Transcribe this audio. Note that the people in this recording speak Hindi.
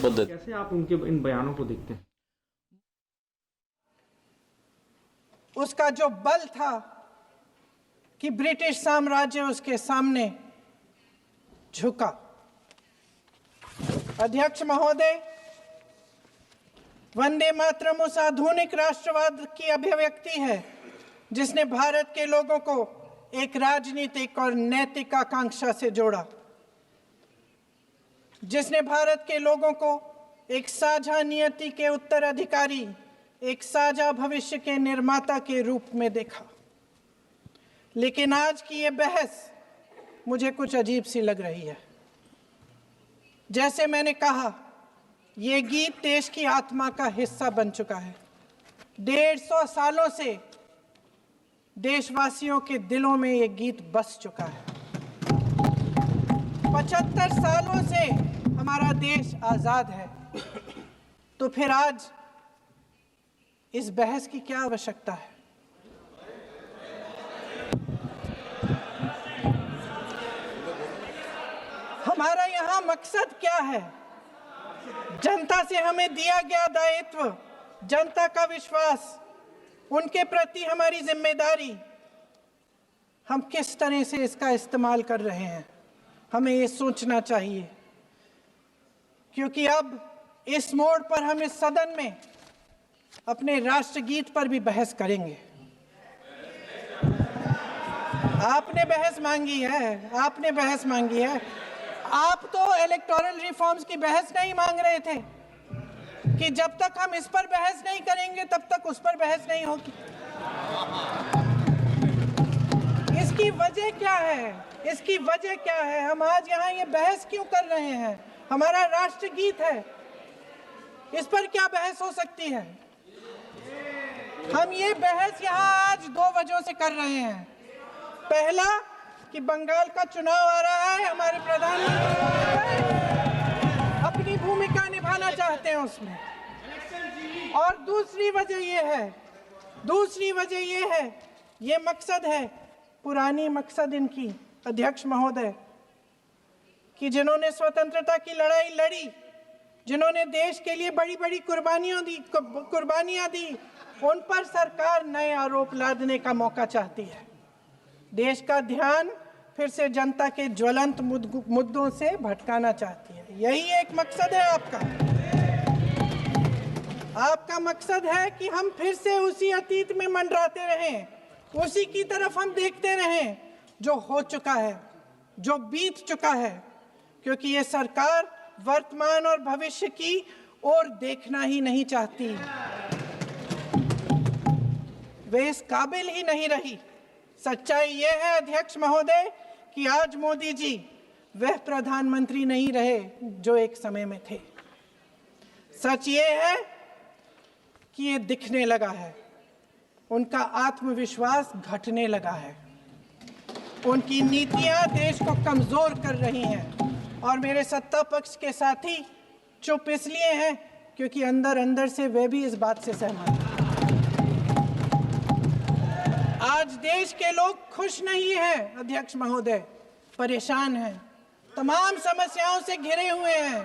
पद्धती। कैसे आप उनके इन बयानों को देखते हैं? उसका जो बल था कि ब्रिटिश साम्राज्य उसके सामने झुका। अध्यक्ष महोदय, वंदे मातरम उस आधुनिक राष्ट्रवाद की अभिव्यक्ति है जिसने भारत के लोगों को एक राजनीतिक और नैतिक आकांक्षा से जोड़ा, जिसने भारत के लोगों को एक साझा नियति के उत्तराधिकारी, एक साझा भविष्य के निर्माता के रूप में देखा। लेकिन आज की ये बहस मुझे कुछ अजीब सी लग रही है। जैसे मैंने कहा, ये गीत देश की आत्मा का हिस्सा बन चुका है। 150 सालों से देशवासियों के दिलों में ये गीत बस चुका है। 75 सालों से हमारा देश आजाद है, तो फिर आज इस बहस की क्या आवश्यकता है? हमारा यहाँ मकसद क्या है? जनता से हमें दिया गया दायित्व, जनता का विश्वास, उनके प्रति हमारी जिम्मेदारी, हम किस तरह से इसका इस्तेमाल कर रहे हैं, हमें ये सोचना चाहिए। क्योंकि अब इस मोड़ पर हम इस सदन में अपने राष्ट्रगीत पर भी बहस करेंगे। आपने बहस मांगी है, आपने बहस मांगी है। आप तो इलेक्टोरल रिफॉर्म्स की बहस नहीं मांग रहे थे कि जब तक हम इस पर बहस नहीं करेंगे तब तक उस पर बहस नहीं होगी। इसकी वजह क्या है? इसकी वजह क्या है? हम आज यहाँ ये बहस क्यों कर रहे हैं? हमारा राष्ट्रगीत है, इस पर क्या बहस हो सकती है? हम ये बहस यहाँ आज 2 वजहों से कर रहे हैं। पहला कि बंगाल का चुनाव आ रहा है, हमारे प्रधानमंत्री अपनी भूमिका निभाना चाहते हैं उसमें। और दूसरी वजह ये है, ये मकसद है, पुरानी मकसद इनकी, अध्यक्ष महोदय, कि जिन्होंने स्वतंत्रता की लड़ाई लड़ी, जिन्होंने देश के लिए बड़ी बड़ी कुर्बानियां दी, उन पर सरकार नए आरोप लादने का मौका चाहती है। देश का ध्यान फिर से जनता के ज्वलंत मुद्दों से भटकाना चाहती है। यही एक मकसद है आपका। आपका मकसद है कि हम फिर से उसी अतीत में मंडराते रहें, उसी की तरफ हम देखते रहें जो हो चुका है, जो बीत चुका है, क्योंकि ये सरकार वर्तमान और भविष्य की ओर देखना ही नहीं चाहती। वे इस काबिल ही नहीं रही। सच्चाई ये है अध्यक्ष महोदय कि आज मोदी जी वह प्रधानमंत्री नहीं रहे जो एक समय में थे। सच ये है कि ये दिखने लगा है, उनका आत्मविश्वास घटने लगा है, उनकी नीतियां देश को कमजोर कर रही हैं। और मेरे सत्ता पक्ष के साथी चुप इसलिए हैं क्योंकि अंदर अंदर से वे भी इस बात से सहमत हैं। आज देश के लोग खुश नहीं हैं अध्यक्ष महोदय, परेशान हैं, तमाम समस्याओं से घिरे हुए हैं।